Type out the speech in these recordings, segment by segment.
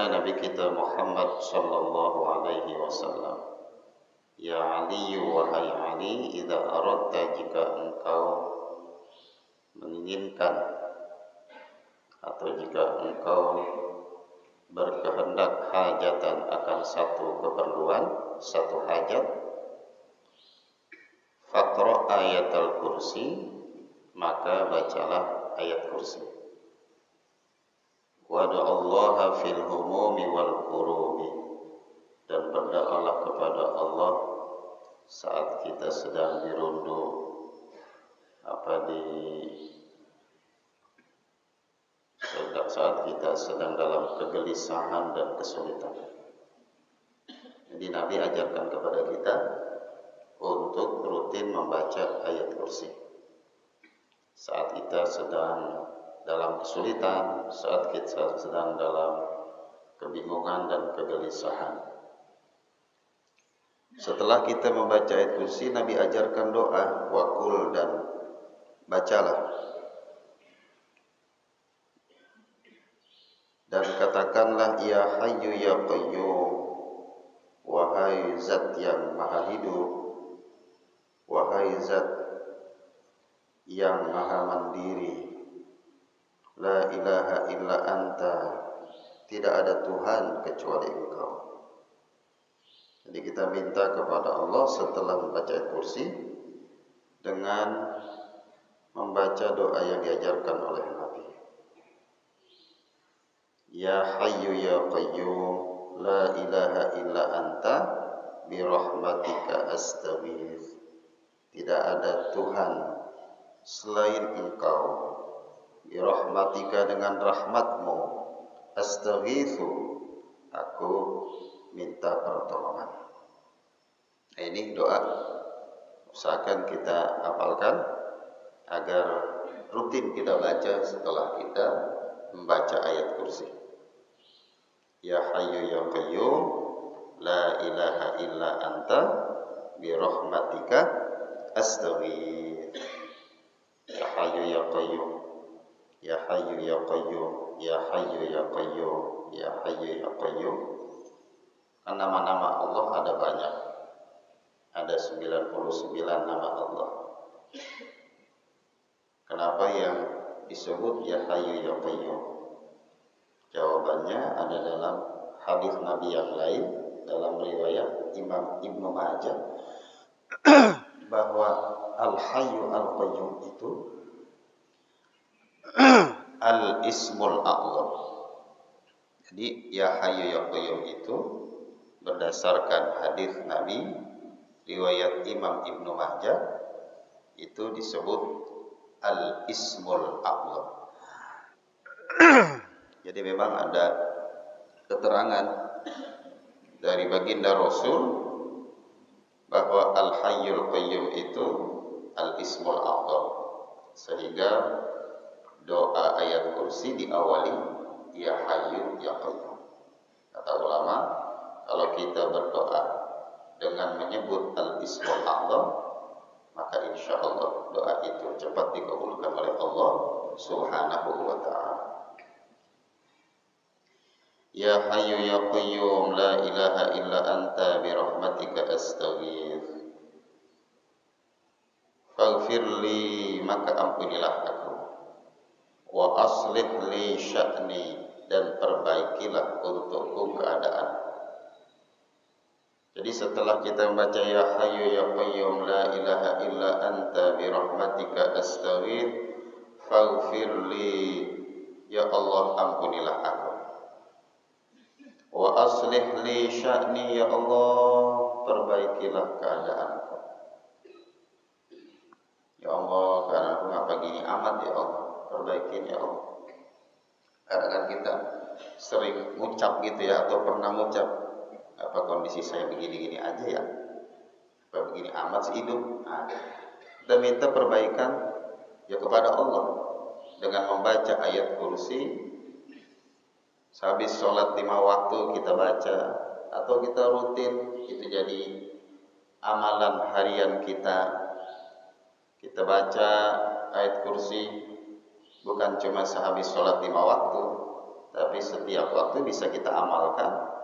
sabda Nabi kita Muhammad sallallahu alaihi wasallam, "Ya Ali, wahai Ali, idza aradta, jika engkau menginginkan atau jika engkau berkehendak hajatan akan satu keperluan, satu hajat, faqra ayatul kursi, maka bacalah ayat kursi. Wada'allaha fil humumi wal kurubi, dan berdoalah kepada Allah saat kita sedang dirundung saat kita sedang dalam kegelisahan dan kesulitan. Jadi Nabi ajarkan kepada kita untuk rutin membaca ayat kursi saat kita sedang dalam kesulitan, saat kita sedang dalam kebingungan dan kegelisahan. Setelah kita membaca ayat kursi, Nabi ajarkan doa, waqul, dan bacalah. Dan katakanlah, ya Hayyu ya Qayyum, wahai zat yang maha hidup, wahai zat yang maha mandiri, la ilaha illa anta, tidak ada Tuhan kecuali engkau. Jadi kita minta kepada Allah setelah membaca ayat kursi dengan membaca doa yang diajarkan oleh Nabi. Ya Hayyu ya Qayyum, la ilaha illa anta, birahmatika astaghith. Tidak ada Tuhan selain engkau, birahmatika, dengan rahmatmu, astaghithu, aku minta pertolongan. Nah, ini doa usahakan kita hafalkan agar rutin kita baca setelah kita membaca ayat kursi. Ya Hayyu ya Qayyum, la ilaha illa anta, birahmatika astaghith. Ya Hayyu ya Qayyum, ya Hayyu ya Qayyum, ya Hayyu ya Qayyum, ya Hayyu ya Qayyum. Karena nama-nama Allah ada banyak. Ada 99 nama Allah. Kenapa yang disebut ya Hayyu ya Qayyum? Jawabannya ada dalam hadis Nabi yang lain, dalam riwayat Imam Ibnu Majah, bahwa Al-Hayyu Al-Qayyum itu Al-Ismul A'zam. Jadi ya Hayyu ya Qayyum itu berdasarkan hadis Nabi riwayat Imam Ibnu Majah itu disebut Al-Ismul A'zam. Jadi memang ada keterangan dari baginda Rasul bahwa Al-Hayyul Qayyum itu Al-Ismul A'zam, sehingga doa ayat kursi diawali ya Hayyu ya Qayyum. Kata ulama, kalau kita berdoa dengan menyebut Al-Ismul A'zam, maka insya Allah doa itu cepat dikabulkan oleh Allah Subhanahu wa ta'ala. Ya Hayyu ya Qayyum, la ilaha illa anta, birahmatika astaghith. Faghfirli, maka ampunilah aku. Wa aslih li sya'ni, dan perbaikilah untukku keadaan. Jadi setelah kita membaca ya Hayyu ya Qayyum, la ilaha illa anta, birahmatika astaghith, faghfirli, ya Allah ampunilah aku. Wa aslih li sya'ni, ya Allah perbaikilah keadaanku. Ya Allah, keadaanku ngapa gini amat ya Allah, perbaikin ya Allah. Karena kan kita sering ngucap gitu ya, atau pernah ngucap, apa kondisi saya begini-gini aja ya, apa begini amat sih hidup. Nah, kita minta perbaikan ya kepada Allah dengan membaca ayat kursi. Habis sholat 5 waktu kita baca, atau kita rutin, itu jadi amalan harian kita. Kita baca ayat kursi bukan cuma sehabis sholat 5 waktu, Tapi setiap waktu bisa kita amalkan.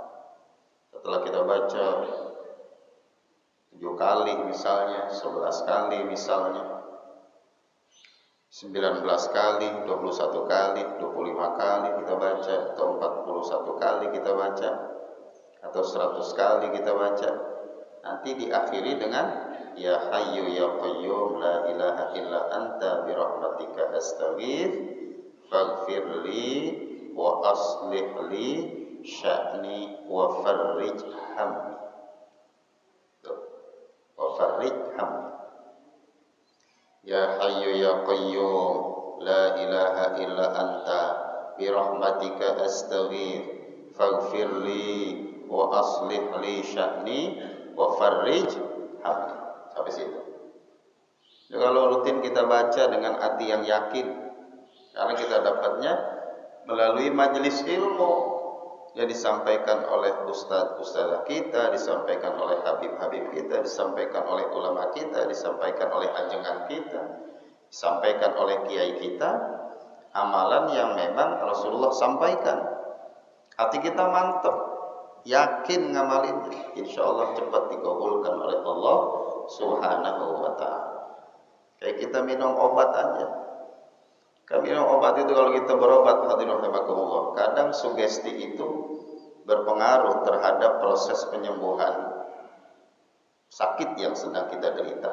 Setelah kita baca 7 kali misalnya, 11 kali misalnya, 19 kali, 21 kali, 25 kali kita baca, atau 41 kali kita baca, atau 100 kali kita baca. Nanti diakhiri dengan Ya Hayyu Ya Qayyum La ilaha illa anta birahmatika astaghith faghfirli wa aslih li sya'ni wa farrij hammi. Wa farrij hammi. Ya Hayyu Ya Qayyum La ilaha illa anta birahmatika astaghith faghfirli wa aslih li sya'ni wa farrij hammi. Sampai situ. Jadi kalau rutin kita baca dengan hati yang yakin, karena kita dapatnya melalui majelis ilmu yang disampaikan oleh ustaz-ustazah kita, disampaikan oleh habib-habib kita, disampaikan oleh ulama kita, disampaikan oleh ajengan kita, disampaikan oleh kiai kita, amalan yang memang Rasulullah sampaikan. Hati kita mantap, yakin ngamalin, insyaallah cepat dikabulkan oleh Allah Subhanahu wa ta'ala. Kayak kita minum obat aja. Kan minum obat itu kalau kita berobat, hadirin rahimakumullah, kadang sugesti itu berpengaruh terhadap proses penyembuhan sakit yang sedang kita derita.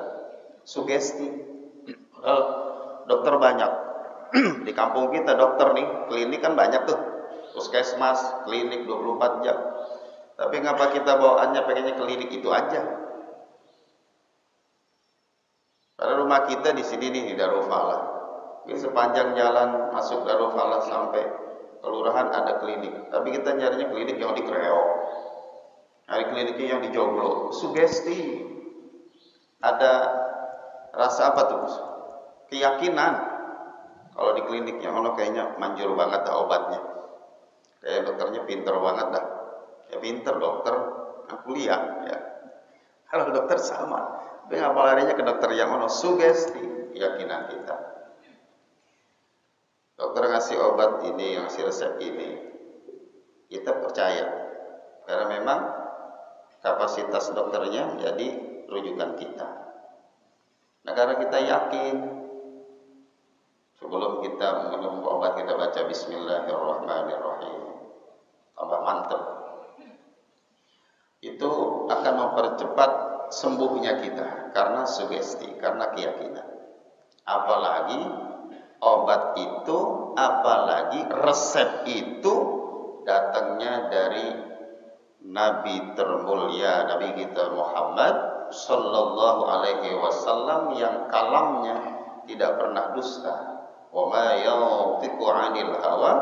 Sugesti. Dokter banyak. Di kampung kita dokter nih, klinik kan banyak tuh. Puskesmas, klinik 24 jam. Tapi ngapa kita bawaannya pengennya klinik itu aja? Karena rumah kita di sini nih di Darul Falah. Ini sepanjang jalan masuk Darul Falah sampai kelurahan ada klinik. Tapi kita nyarinya klinik yang di Kreo. Nyari kliniknya yang di Joglo. Sugesti. Ada rasa apa tuh? Keyakinan. Kalau di kliniknya kayaknya manjur banget dah obatnya. Kayak dokternya pinter banget dah. Ya pinter dokter, kuliah ya. Kalau dokter sama. Tapi apa larinya ke dokter yang sugesti keyakinan kita. Dokter ngasih obat ini, ngasih resep ini, kita percaya karena memang kapasitas dokternya menjadi rujukan kita. Nah karena kita yakin, sebelum kita minum obat kita baca Bismillahirrahmanirrahim, tambah mantap. Itu akan mempercepat sembuhnya kita karena sugesti, karena keyakinan. Apalagi obat itu, apalagi resep itu datangnya dari Nabi termulia, Nabi kita Muhammad sallallahu alaihi wasallam yang kalamnya tidak pernah dusta. Wa ma yantiqu 'anil hawa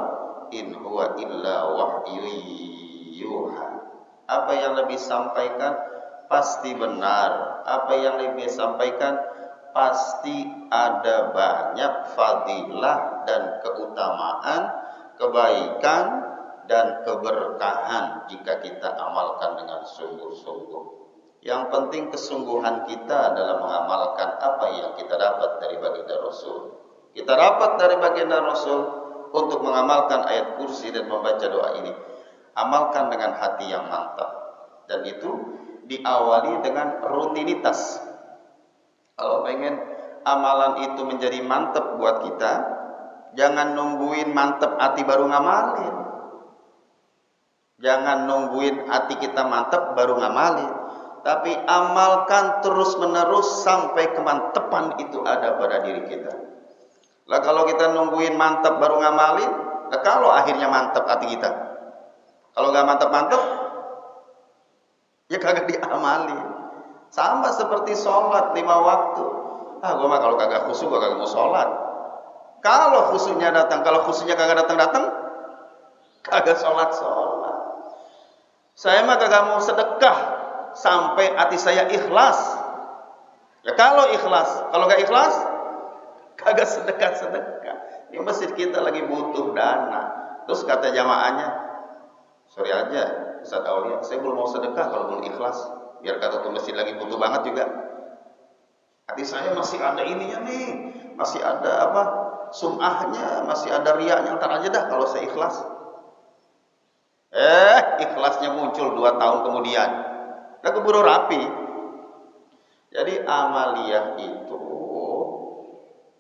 in huwa illa wahyu yuha. Apa yang Nabi sampaikan pasti benar. Apa yang Nabi sampaikan pasti ada banyak fadilah dan keutamaan, kebaikan dan keberkahan jika kita amalkan dengan sungguh-sungguh. Yang penting kesungguhan kita dalam mengamalkan apa yang kita dapat dari baginda Rasul. Kita dapat dari baginda Rasul untuk mengamalkan ayat kursi dan membaca doa ini. Amalkan dengan hati yang mantap. Dan itu diawali dengan rutinitas. Kalau pengen amalan itu menjadi mantap buat kita, jangan nungguin mantap hati baru ngamalin. Jangan nungguin hati kita mantap baru ngamalin. Tapi amalkan terus menerus sampai kemantepan itu ada pada diri kita. Lah kalau kita nungguin mantap baru ngamalin, lah kalau akhirnya mantap hati kita, kalau nggak mantap-mantap, ya kagak diamali. Sama seperti sholat 5 waktu. Gue mah kalau kagak khusyuk gue kagak mau sholat. Kalau khusyuknya datang, kalau khusyuknya kagak datang, kagak sholat. Saya mah kagak mau sedekah sampai hati saya ikhlas. Ya kalau ikhlas, kalau nggak ikhlas, kagak sedekah. Di masjid kita lagi butuh dana. Terus kata jamaahnya, sorry aja, Ustaz Aulia, saya belum mau sedekah kalau belum ikhlas. Biar kata tuh masjid lagi butuh banget juga. Hati saya masih ada ininya nih, masih ada sum'ahnya, masih ada riaknya. Ntar aja dah kalau saya ikhlas. Ikhlasnya muncul 2 tahun kemudian. Udah keburu rapi. Jadi amaliyah itu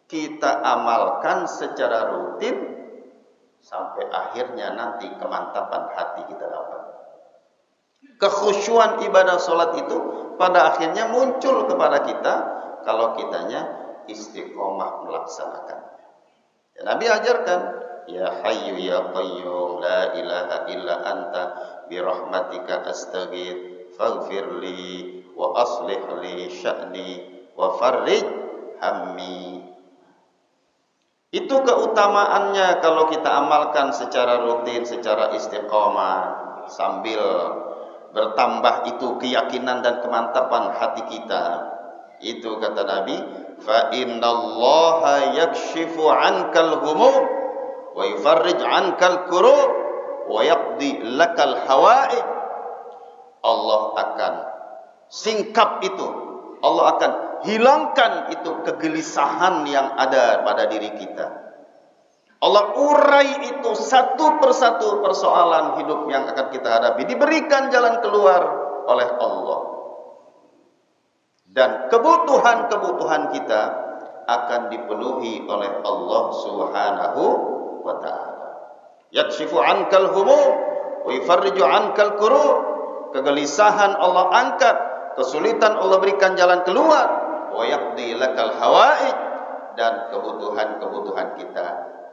kita amalkan secara rutin sampai akhirnya nanti kemantapan hati kita dapat. Kekhusyuan ibadah sholat itu pada akhirnya muncul kepada kita kalau kitanya istiqomah melaksanakan. Ya, Nabi ajarkan, ya hayyu ya qayyum la ilaha illa anta birahmatika astaghith faghfirli wa aslih li sya'ni wa farrij hammi. Itu keutamaannya kalau kita amalkan secara rutin, secara istiqomah, sambil bertambah itu keyakinan dan kemantapan hati kita. Itu kata Nabi, fa innallaha yakshifu 'ankal humum wa yufarrij 'ankal kurub wa yaqdi lakal hawa'i. Allah akan singkap itu, Allah akan hilangkan itu kegelisahan yang ada pada diri kita. Allah urai itu satu persatu persoalan hidup yang akan kita hadapi, diberikan jalan keluar oleh Allah. Dan kebutuhan-kebutuhan kita akan dipenuhi oleh Allah Subhanahu wa ta'ala. Yakshifu 'ankal humum wa yufarriju 'ankal kurub. Kegelisahan Allah angkat, kesulitan Allah berikan jalan keluar. Wa yaqdi lakal hawaij, dan kebutuhan-kebutuhan kita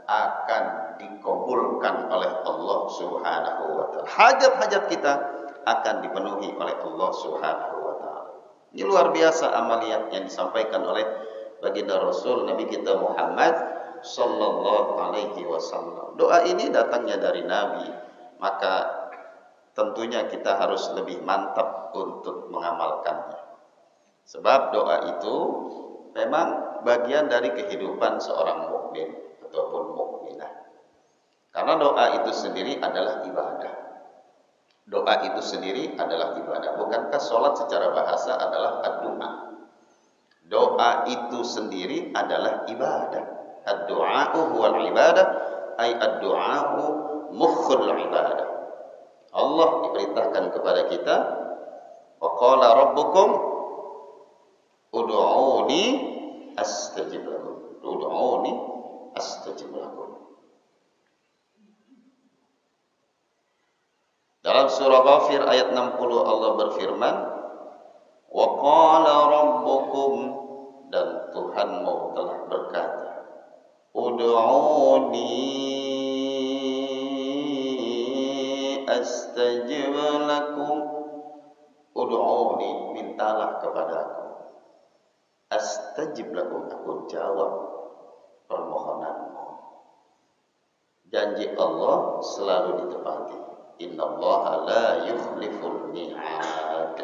akan dikabulkan oleh Allah Subhanahu wa ta'ala. Hajat-hajat kita akan dipenuhi oleh Allah Subhanahu wa ta'ala. Ini luar biasa amaliyat yang disampaikan oleh baginda Rasul Nabi kita Muhammad sallallahu alaihi wasallam. Doa ini datangnya dari Nabi, maka tentunya kita harus lebih mantap untuk mengamalkannya. Sebab doa itu memang bagian dari kehidupan seorang mukmin ataupun mukminah. Karena doa itu sendiri adalah ibadah. Doa itu sendiri adalah ibadah. Bukankah sholat secara bahasa adalah ad-du'a? Doa itu sendiri adalah ibadah. Ad-du'a'u huwal ibadah, ay ad-du'a'u mukhul ibadah. Allah diperintahkan kepada kita, wa qala rabbukum ud'uni astajib lakum. Ud'uni astajib lakum. Dalam surah Ghafir ayat 60 Allah berfirman, wa qala rabbukum, dan Tuhanmu telah berkata, ud'uni astajib lakum. Ud'uni, mintalah kepadaku. Astajib lakum, aku jawab permohonanmu. Janji Allah selalu ditepati. Innallaha la yukhliful mi'ad.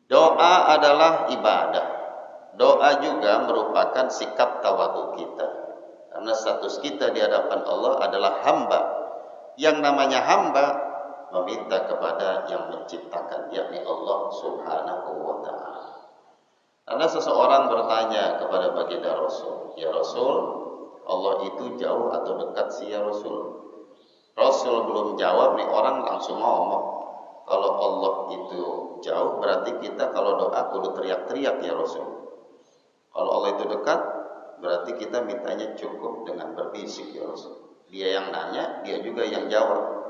Doa adalah ibadah. Doa juga merupakan sikap tawadhu kita. Karena status kita di hadapan Allah adalah hamba. Yang namanya hamba meminta kepada yang menciptakan, yakni Allah Subhanahu wa ta'ala. Karena seseorang bertanya kepada baginda Rasul, ya Rasul, Allah itu jauh atau dekat sih ya Rasul? Rasul belum jawab, nih orang langsung ngomong, kalau Allah itu jauh, berarti kita kalau doa kudu teriak-teriak ya Rasul. Kalau Allah itu dekat, berarti kita mintanya cukup dengan berbisik ya Rasul. Dia yang nanya, dia juga yang jawab.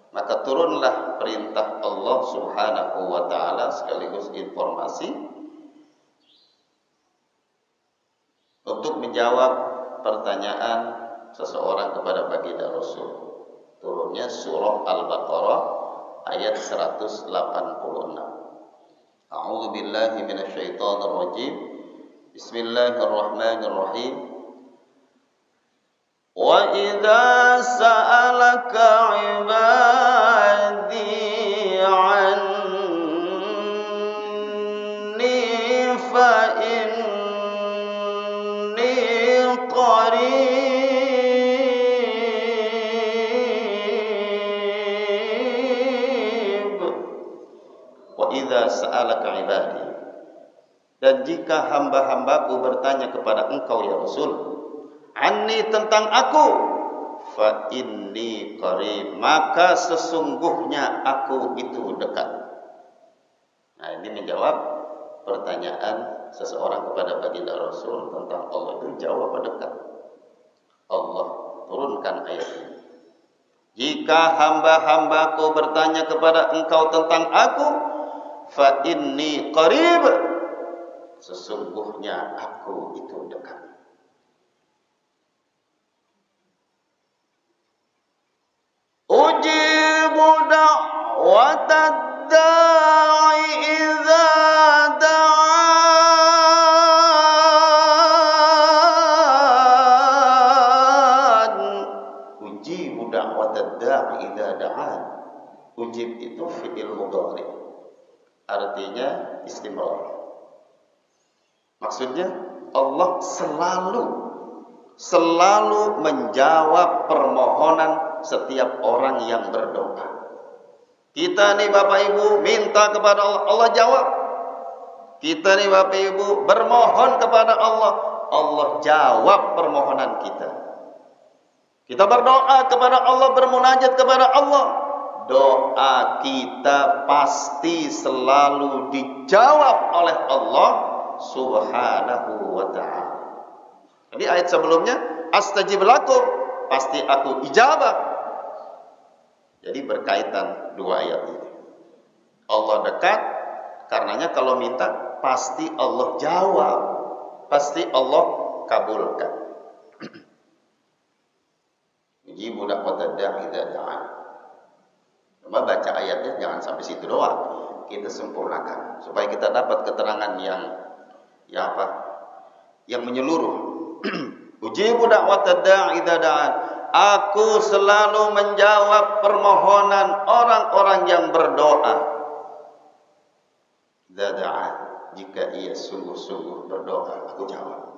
Maka turunlah perintah Allah Subhanahu wa ta'ala sekaligus informasi untuk menjawab pertanyaan seseorang kepada baginda Rasul. Turunnya surah Al-Baqarah ayat 186. A'udzu billahi minasyaitonir rajim. Bismillahirrahmanirrahim. Wa idza sa'alaka 'ibadi 'anni fa inni qarib. Wa idza sa'alaka 'ibadi, dan jika hamba-hambaku bertanya kepada engkau ya Rasul, anni, tentang aku, fa inni qarib, maka sesungguhnya aku itu dekat. Nah, ini menjawab pertanyaan seseorang kepada baginda Rasul tentang Allah itu jauh apa dekat. Allah turunkan ayat ini. Jika hamba-hambaku bertanya kepada engkau tentang aku, fa inni qarib, sesungguhnya aku itu dekat. Ujibu da'watad da'i idza da'an. Ujibu da'watad da'i idza da'an. Ujib itu fi'il mudhari, artinya istimrar. Maksudnya Allah selalu menjawab permohonan setiap orang yang berdoa. Kita nih Bapak Ibu minta kepada Allah, Allah jawab. Kita nih Bapak Ibu bermohon kepada Allah, Allah jawab permohonan kita. Kita berdoa kepada Allah, bermunajat kepada Allah, doa kita pasti selalu dijawab oleh Allah Subhanahu wa ta'ala. Jadi ayat sebelumnya, astajib lakum, pasti aku ijabah. Jadi berkaitan dua ayat ini. Allah dekat, karenanya kalau minta pasti Allah jawab, pasti Allah kabulkan. Ujibu da'watad da'i idza da'an. Cuma baca ayatnya jangan sampai situ doang. Kita sempurnakan supaya kita dapat keterangan yang menyeluruh. Ujibu da'watad da'i idza da'an. Aku selalu menjawab permohonan orang-orang yang berdoa. Idza da'an, jika ia sungguh-sungguh berdoa, aku jawab.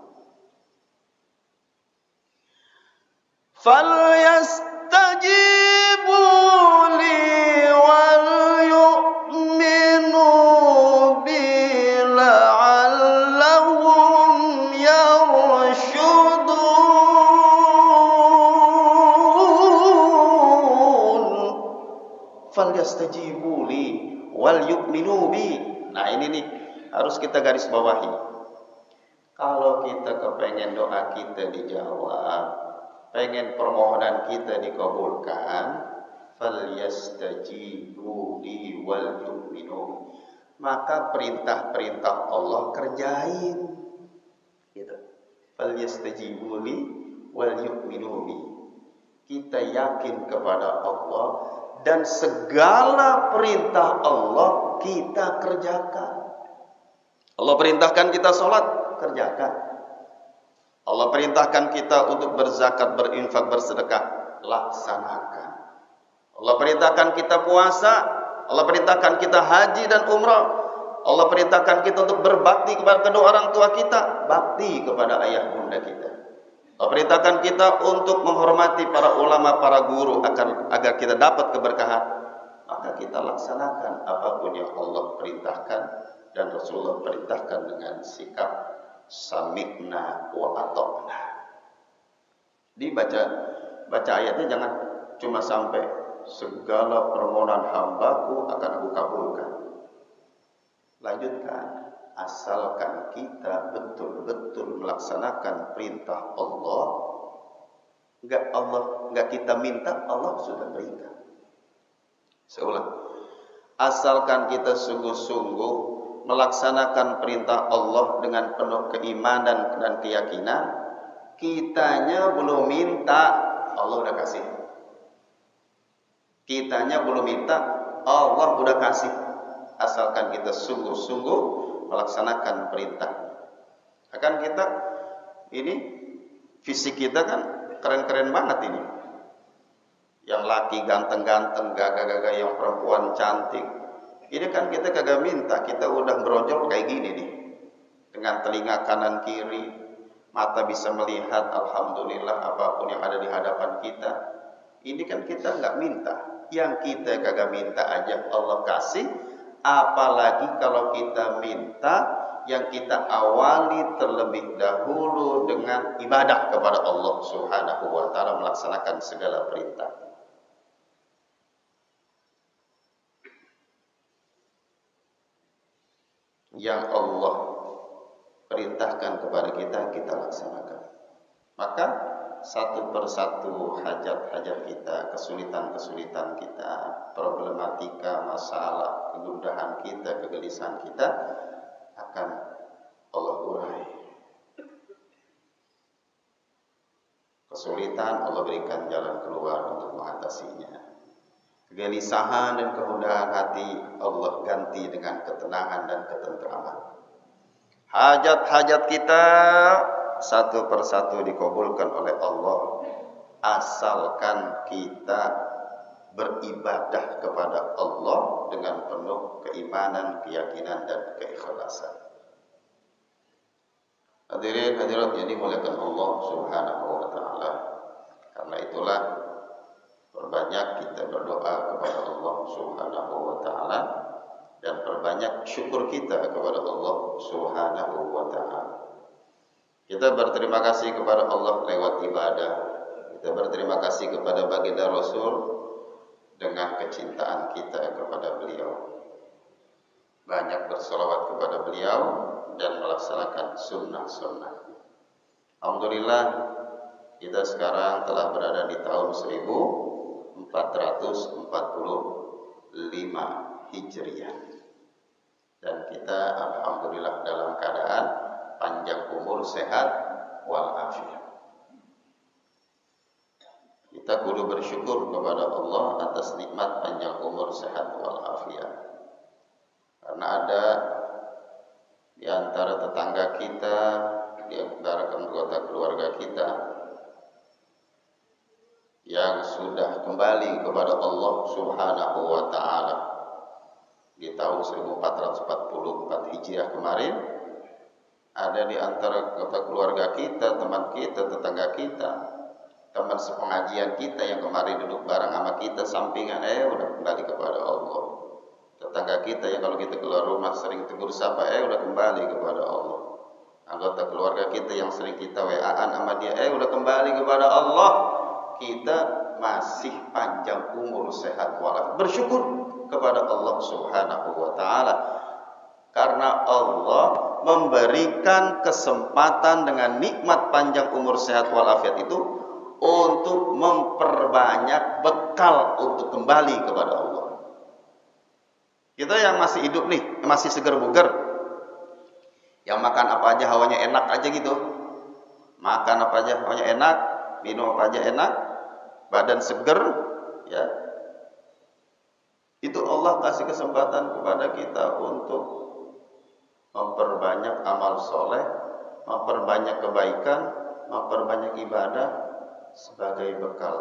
Falyastajibu li wal yu'minu bi la'allahum yarshudun. Falyastajibu li wal yu'minu bi. Nah, ini nih harus kita garis bawahi. Kalau kita kepengen doa kita dijawab, pengen permohonan kita dikabulkan, falyastajibu li wal yu'minu, maka perintah-perintah Allah kerjain. Gitu. Falyastajibu li wal yu'minu bi. Kita yakin kepada Allah dan segala perintah Allah kita kerjakan. Allah perintahkan kita sholat, kerjakan. Allah perintahkan kita untuk berzakat, berinfak, bersedekah, laksanakan. Allah perintahkan kita puasa, Allah perintahkan kita haji dan umrah. Allah perintahkan kita untuk berbakti kepada kedua orang tua kita, bakti kepada ayah bunda kita. Allah perintahkan kita untuk menghormati para ulama, para guru agar kita dapat keberkahan. Maka kita laksanakan apapun yang Allah perintahkan dan Rasulullah perintahkan dengan sikap sami'na wa ata'na. Dibaca ayatnya jangan cuma sampai segala permohonan hambaku akan aku kabulkan. Lanjutkan, asalkan kita betul-betul melaksanakan perintah Allah. Enggak kita minta, Allah sudah perintah. Seulang, asalkan kita sungguh-sungguh melaksanakan perintah Allah dengan penuh keimanan dan keyakinan, kitanya belum minta, Allah udah kasih. Kitanya belum minta, Allah udah kasih. Asalkan kita sungguh-sungguh melaksanakan perintah. Akan kita ini fisik kita kan keren-keren banget ini. Yang laki ganteng-ganteng, gagah-gagah, yang perempuan cantik. Ini kan kita kagak minta, kita udah beronjol kayak gini nih. Dengan telinga kanan kiri, mata bisa melihat, alhamdulillah apapun yang ada di hadapan kita. Ini kan kita nggak minta. Yang kita kagak minta aja Allah kasih. Apalagi kalau kita minta yang kita awali terlebih dahulu dengan ibadah kepada Allah Subhanahu wa taala, melaksanakan segala perintah. Yang Allah perintahkan kepada kita, kita laksanakan. Maka satu persatu hajat-hajat kita, kesulitan-kesulitan kita, problematika, masalah, kegundahan kita, kegelisahan kita akan Allah urai. Kesulitan Allah berikan jalan keluar untuk mengatasinya. Kegelisahan dan kemudahan hati Allah ganti dengan ketenangan dan ketentraman. Hajat-hajat kita satu persatu dikabulkan oleh Allah, asalkan kita beribadah kepada Allah dengan penuh keimanan, keyakinan, dan keikhlasan. Hadirin hadirat yang dimuliakan Allah Subhanahu wa taala. Karena itulah perbanyak kita berdoa kepada Allah Subhanahu wa taala dan perbanyak syukur kita kepada Allah Subhanahu wa taala. Kita berterima kasih kepada Allah lewat ibadah. Kita berterima kasih kepada baginda Rasul dengan kecintaan kita kepada beliau. Banyak berselawat kepada beliau dan melaksanakan sunnah-sunnah. Alhamdulillah, kita sekarang telah berada di tahun 1445 Hijriah. Dan kita alhamdulillah dalam keadaan panjang umur, sehat walafiat. Kita kudu bersyukur kepada Allah atas nikmat panjang umur, sehat walafiat. Karena ada di antara tetangga kita, di antara anggota keluarga kita yang sudah kembali kepada Allah Subhanahu wa taala di tahun 1444 Hijriah kemarin. Ada di antara anggota keluarga kita, teman kita, tetangga kita, teman sepengajian kita yang kemarin duduk bareng sama kita sampingan, udah kembali kepada Allah. Tetangga kita yang kalau kita keluar rumah sering tegur sapa, udah kembali kepada Allah. Anggota keluarga kita yang sering kita WA-an sama dia, udah kembali kepada Allah. Kita masih panjang umur, sehat walafiat. Bersyukur kepada Allah Subhanahu wa taala. Karena Allah memberikan kesempatan dengan nikmat panjang umur, sehat walafiat itu untuk memperbanyak bekal untuk kembali kepada Allah. Kita yang masih hidup nih, masih seger buger, yang makan apa aja hawanya enak aja gitu, makan apa aja hawanya enak, minum apa aja enak, badan seger, ya. Itu Allah kasih kesempatan kepada kita untuk memperbanyak amal soleh, memperbanyak kebaikan, memperbanyak ibadah sebagai bekal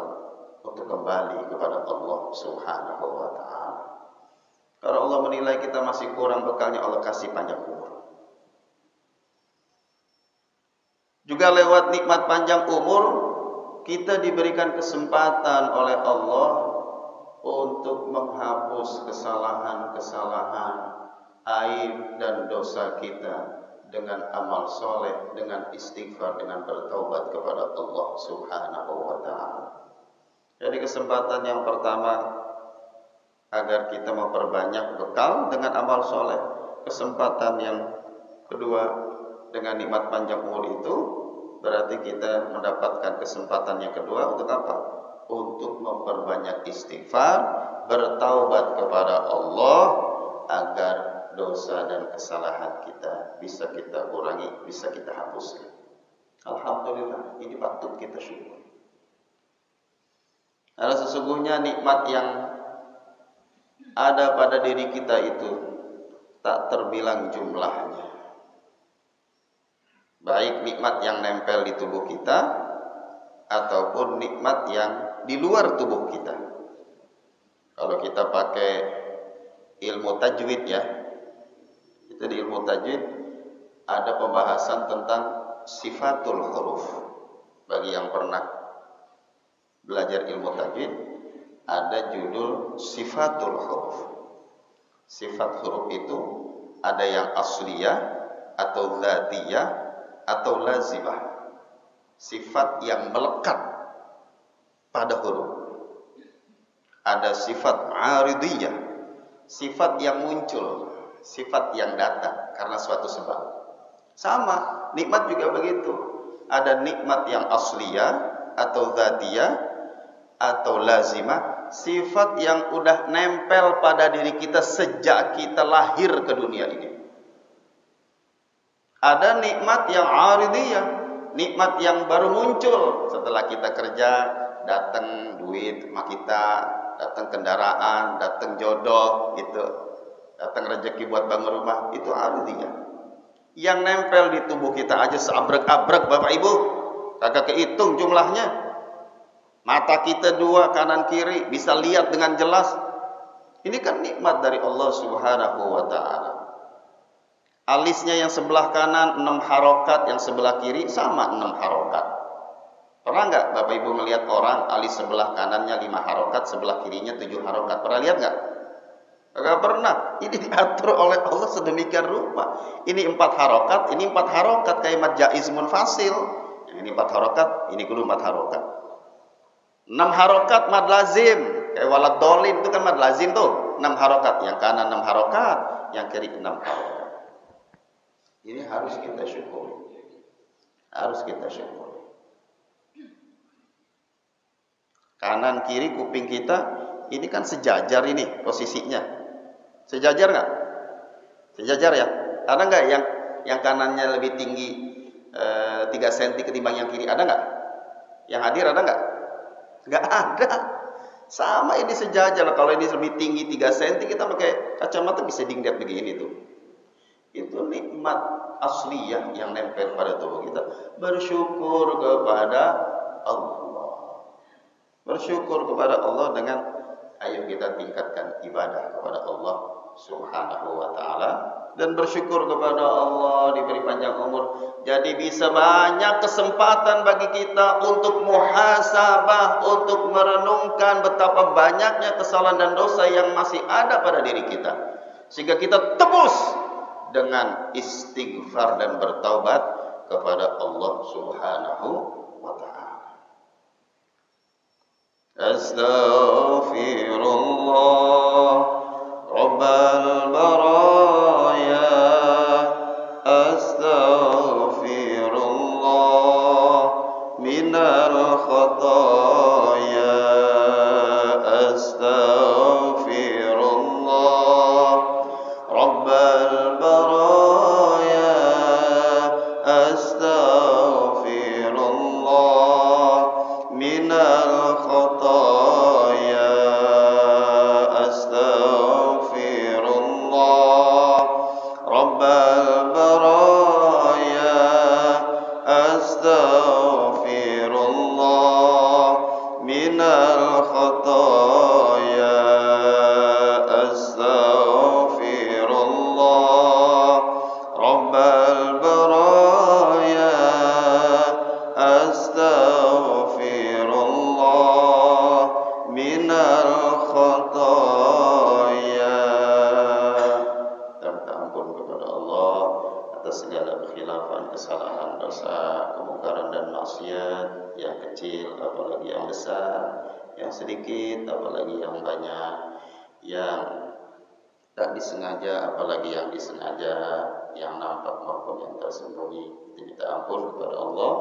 untuk kembali kepada Allah Subhanahu wa taala. Kalau Allah menilai kita masih kurang bekalnya, Allah kasih panjang umur. Juga lewat nikmat panjang umur, kita diberikan kesempatan oleh Allah untuk menghapus kesalahan-kesalahan, aib dan dosa kita dengan amal soleh, dengan istighfar, dengan bertaubat kepada Allah Subhanahu wa ta'ala. Jadi kesempatan yang pertama agar kita memperbanyak bekal dengan amal soleh. Kesempatan yang kedua dengan nikmat panjang umur itu berarti kita mendapatkan kesempatan yang kedua untuk apa? Untuk memperbanyak istighfar, bertaubat kepada Allah agar dosa dan kesalahan kita bisa kita kurangi, bisa kita hapuskan. Alhamdulillah, ini patut kita syukur. Karena sesungguhnya nikmat yang ada pada diri kita itu tak terbilang jumlahnya. Baik nikmat yang nempel di tubuh kita ataupun nikmat yang di luar tubuh kita. Kalau kita pakai ilmu tajwid ya, itu di ilmu tajwid ada pembahasan tentang sifatul huruf. Bagi yang pernah belajar ilmu tajwid, ada judul sifatul huruf. Sifat huruf itu ada yang asliyah, atau dzatiyah atau lazimah. Sifat yang melekat pada huruf. Ada sifat aridiyah, sifat yang muncul, sifat yang datang karena suatu sebab. Sama, nikmat juga begitu. Ada nikmat yang asliyah atau dzatiyah atau lazimah, sifat yang udah nempel pada diri kita sejak kita lahir ke dunia ini. Ada nikmat yang aridiyah, nikmat yang baru muncul setelah kita kerja, datang duit sama kita, datang kendaraan, datang jodoh gitu, datang rezeki buat bangun rumah, itu aridiyah. Yang nempel di tubuh kita aja seabrek-abrek Bapak Ibu, kagak kehitung jumlahnya. Mata kita dua kanan kiri bisa lihat dengan jelas. Ini kan nikmat dari Allah Subhanahu wa taala. Alisnya yang sebelah kanan 6 harokat, yang sebelah kiri sama 6 harokat. Pernah nggak Bapak Ibu melihat orang alis sebelah kanannya 5 harokat, sebelah kirinya 7 harokat? Pernah lihat nggak? Nggak pernah. Ini diatur oleh Allah sedemikian rupa. Ini 4 harokat, ini 4 harokat kayak mad jaiz munfasil. Ini 4 harokat, ini kudu 4 harokat. 6 harokat mad lazim, kayak walad dolin itu kan mad lazim tuh. 6 harokat, yang kanan 6 harokat, yang kiri 6 harokat. Ini harus kita syukuri. Harus kita syukuri. Kanan kiri kuping kita ini kan sejajar ini posisinya. Sejajar nggak? Sejajar ya. Ada nggak yang kanannya lebih tinggi 3 cm ketimbang yang kiri? Ada nggak? Yang hadir ada nggak? Nggak ada. Sama ini sejajar. Kalau ini lebih tinggi 3 cm kita pakai kacamata bisa dilihat begini tuh. Itu nikmat asliyah yang nempel pada tubuh kita. Bersyukur kepada Allah. Bersyukur kepada Allah dengan ayo kita tingkatkan ibadah kepada Allah Subhanahu wa taala, dan bersyukur kepada Allah diberi panjang umur. Jadi bisa banyak kesempatan bagi kita untuk muhasabah, untuk merenungkan betapa banyaknya kesalahan dan dosa yang masih ada pada diri kita, sehingga kita tebus dengan istighfar dan bertaubat kepada Allah Subhanahu wa ta'ala. Astaghfirullah Rabbal baraya, astaghfirullah minal khataya, astaghfirullah Rabbal baraya, astaghfirullah minal khataya, astaghfirullah Rabbal baraya, astaghfirullah minal khataya, astaghfirullah Rabbal baraya, astaghfirullah minal khataya. Dan minta ampun kepada Allah atas segala kekhilafan, kesalahan, dosa, kemungkaran dan maksiat, yang kecil apalagi yang besar, yang sedikit apalagi yang banyak, yang tak disengaja apalagi yang disengaja, yang nampak maupun yang tersembunyi. Minta ampun kepada Allah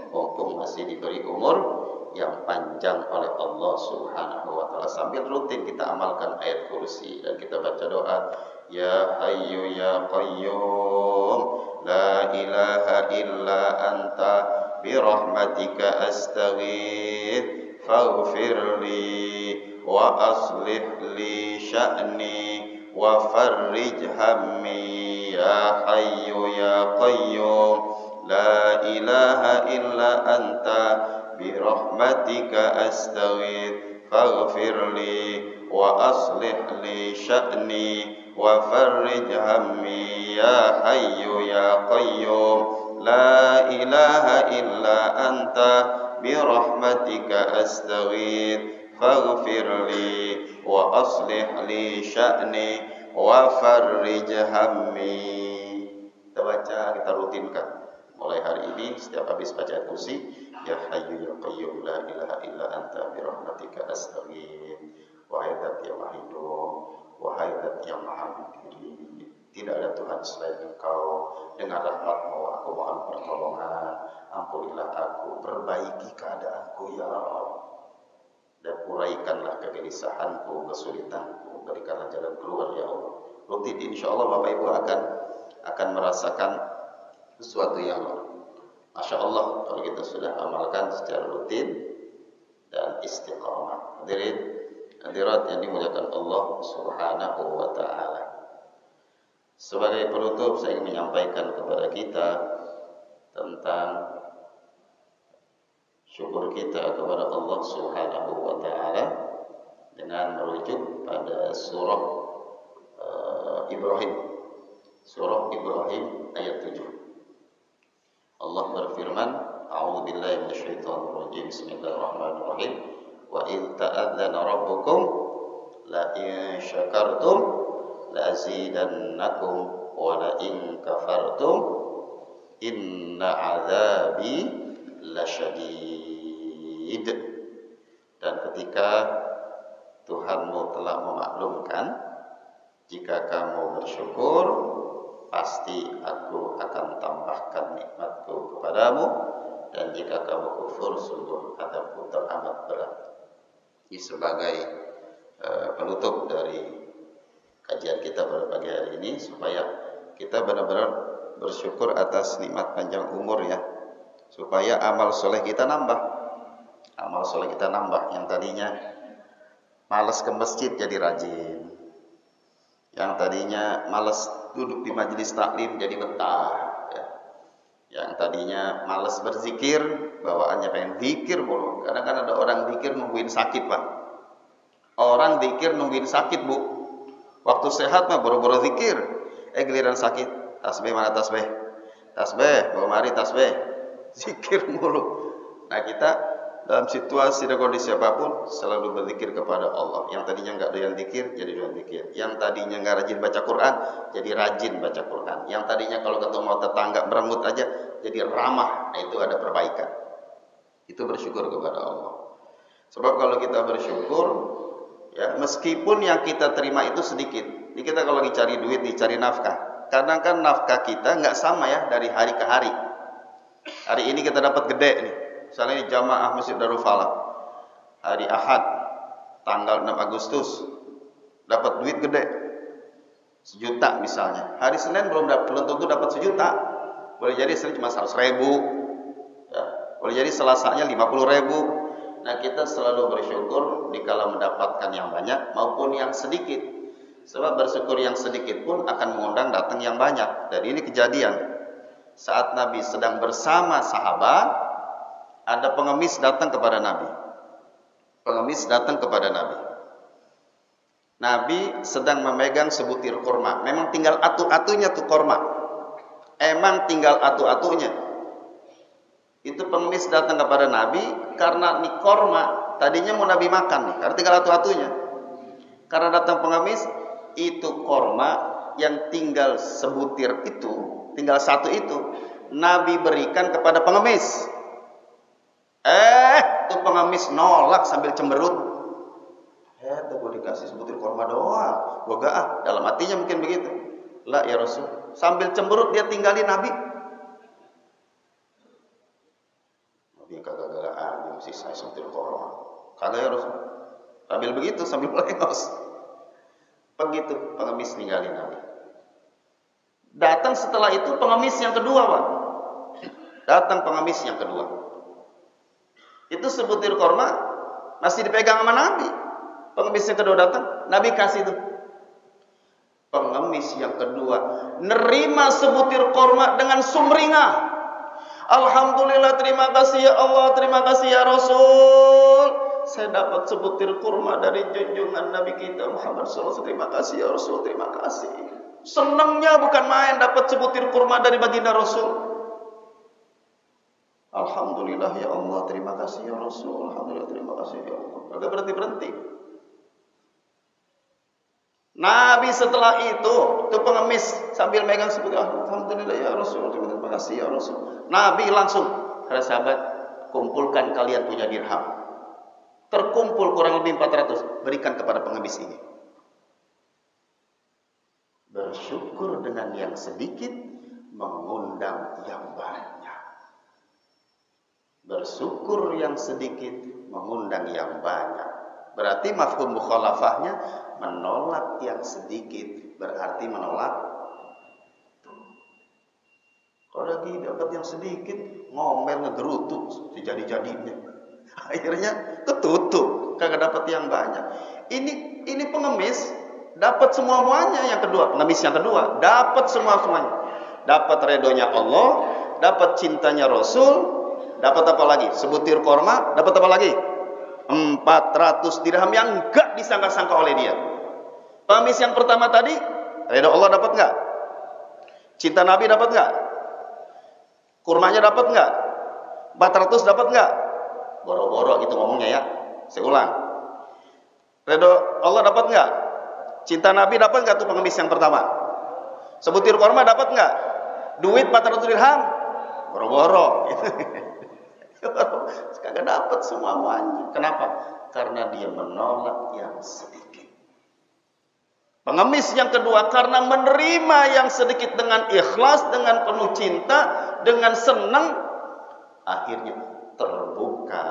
mumpung masih diberi umur yang panjang oleh Allah Subhanahu wa taala. Sambil rutin kita amalkan ayat kursi dan kita baca doa, Ya Hayyu Ya Qayyum La ilaha illa anta birahmatika astaghith faghfirli wa aslih li sya'ni wa farrij hammi. Ya Hayyu Ya Qayyum La ilaha illa anta birahmatika astaghith faghfirli wa aslih li sya'ni wa farrij hammi. Ya Hayyu Ya Qayyum La ilaha illa anta birahmatika astaghith faghfirli wa aslih li sya'ni wa farrij hammi. kita baca, kita rutinkan. Mulai hari ini setiap habis baca ayat kursi, ya hayyu ya qayyum la ilaha illa anta bi rahmatika astaghith. Wahai zat yang maha hidup, wahai zat yang maha berdiri, tidak ada Tuhan selain Engkau. Dengan rahmat-Mu aku mohon pertolongan. Ampunilah aku, perbaiki keadaanku ya Allah, dan uraikanlah kegelisahanku, kesulitanku, berikanlah jalan keluar ya Allah. Rutin, insya Allah Bapak Ibu akan merasakan sesuatu yang Masya Allah kalau kita sudah amalkan secara rutin dan istiqamah. Hadirin hadirat yang dimuliakan Allah Subhanahu wa taala. Sebagai penutup saya ingin menyampaikan kepada kita tentang syukur kita kepada Allah Subhanahu wa taala dengan merujuk pada surah Ibrahim. Surah Ibrahim ayat 7. Allah berfirman, A'udzubillahi minasyaitonir rajim. Bismillahirrahmanirrahim. Wa idz ta'adzana rabbukum la in syakartum la azidannakum wa la in kafartum inna 'adzabi lasyadid. Dan ketika Tuhanmu telah memaklumkan, jika kamu bersyukur, pasti aku akan tambahkan nikmatku kepadamu, dan jika kamu kufur, sungguh azabku teramat berat. Ini sebagai penutup dari kajian kita pada pagi hari ini, supaya kita benar-benar bersyukur atas nikmat panjang umur ya, supaya amal soleh kita nambah. Amal soleh kita nambah. Yang tadinya malas ke masjid jadi rajin, yang tadinya malas duduk di majelis taklim jadi betah ya. Yang tadinya malas berzikir, bawaannya pengen zikir mulu. Kadang kan ada orang zikir nungguin sakit Pak. Orang zikir nungguin sakit Bu. Waktu sehat mah boro-boro zikir, giliran sakit, tasbih mana tasbih? Tasbih, bawa mari tasbih. Zikir mulu. Nah kita dalam situasi dan kondisi apapun selalu berzikir kepada Allah. Yang tadinya nggak doyan zikir jadi doyan zikir. Yang tadinya nggak rajin baca Quran jadi rajin baca Quran. Yang tadinya kalau ketemu tetangga merengut aja jadi ramah. Nah, itu ada perbaikan. Itu bersyukur kepada Allah. Sebab kalau kita bersyukur ya, meskipun yang kita terima itu sedikit. Ini kita kalau lagi cari duit, dicari nafkah. Kadang kan nafkah kita nggak sama ya dari hari ke hari. Hari ini kita dapat gede nih. Misalnya di jamaah Masjid Darul Falah, hari Ahad tanggal 6 Agustus dapat duit gede 1 juta misalnya. Hari Senin belum tentu dapat 1 juta. Boleh jadi Senin cuma 100.000 ya. Boleh jadi Selasanya 50.000. Nah kita selalu bersyukur dikala mendapatkan yang banyak maupun yang sedikit. Sebab bersyukur yang sedikit pun akan mengundang datang yang banyak. Dan ini kejadian saat Nabi sedang bersama sahabat, ada pengemis datang kepada Nabi. Pengemis datang kepada Nabi. Nabi sedang memegang sebutir kurma. Memang tinggal atu-atunya tuh kurma. Emang tinggal atu-atunya. Itu pengemis datang kepada Nabi karena nih kurma tadinya mau Nabi makan nih, karena tinggal atu-atunya. Karena datang pengemis, itu kurma yang tinggal sebutir itu, tinggal satu itu, Nabi berikan kepada pengemis. Tuh pengemis nolak sambil cemberut. Tuh gue dikasih sebutir kurma doang, gue gak dalam hatinya mungkin begitu. Lah ya Rasul, sambil cemberut dia tinggalin Nabi. Nabi kagak galaan, mesti saya sebutir kurma. Kagak ya Rasul, sambil begitu, sambil melengos. Begitu pengemis ninggalin Nabi. Datang setelah itu pengemis yang kedua Pak. Datang pengemis yang kedua. Itu sebutir kurma masih dipegang sama Nabi. Pengemis yang kedua datang, Nabi kasih itu. Pengemis yang kedua nerima sebutir kurma dengan sumringah. Alhamdulillah, terima kasih ya Allah, terima kasih ya Rasul. Saya dapat sebutir kurma dari junjungan Nabi kita Muhammad SAW. Terima kasih ya Rasul, terima kasih. Senangnya bukan main dapat sebutir kurma dari baginda Rasul. Alhamdulillah ya Allah, terima kasih ya Rasul. Alhamdulillah, terima kasih ya Allah. Agak berhenti. Nabi setelah itu pengemis sambil megang seperti alhamdulillah ya Rasul, terima kasih ya Rasul. Nabi langsung, para sahabat, kumpulkan kalian punya dirham. Terkumpul kurang lebih 400, berikan kepada pengemis ini. Bersyukur dengan yang sedikit, mengundang yang banyak. Bersyukur yang sedikit, mengundang yang banyak. Berarti mafhum mukhalafahnya menolak yang sedikit, berarti menolak. Kalau lagi dapat yang sedikit, ngomel ngegerutu jadi-jadinya. Akhirnya ketutup, kagak dapat yang banyak. Ini pengemis dapat semuanya. Yang kedua, pengemis yang kedua dapat semuanya. Dapat redonya Allah, dapat cintanya Rasul, dapat apa lagi? Sebutir korma, dapat apa lagi? 400 dirham yang enggak disangka-sangka oleh dia. Pengemis yang pertama tadi, redha Allah dapat enggak? Cinta Nabi dapat enggak? Kurmanya dapat enggak? 400 dapat enggak? Boro-boro gitu ngomongnya ya. Saya ulang. Redha Allah dapat enggak? Cinta Nabi dapat enggak tuh pengemis yang pertama? Sebutir korma dapat enggak? Duit 400 dirham? Boro-boro gitu. Kagak dapat semuanya. Kenapa? Karena dia menolak yang sedikit. Pengemis yang kedua karena menerima yang sedikit dengan ikhlas, dengan penuh cinta, dengan senang, akhirnya terbuka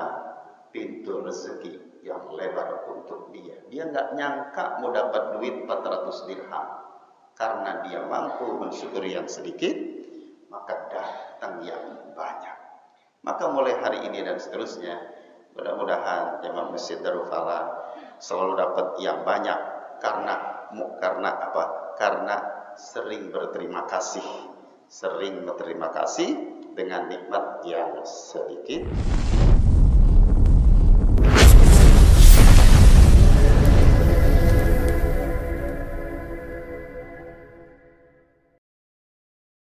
pintu rezeki yang lebar untuk dia. Dia nggak nyangka mau dapat duit 400 dirham. Karena dia mampu mensyukuri yang sedikit, maka datang yang banyak. Maka mulai hari ini dan seterusnya, mudah-mudahan jemaah Masjid Darul Falah selalu dapat yang banyak karena apa? Karena sering berterima kasih dengan nikmat yang sedikit.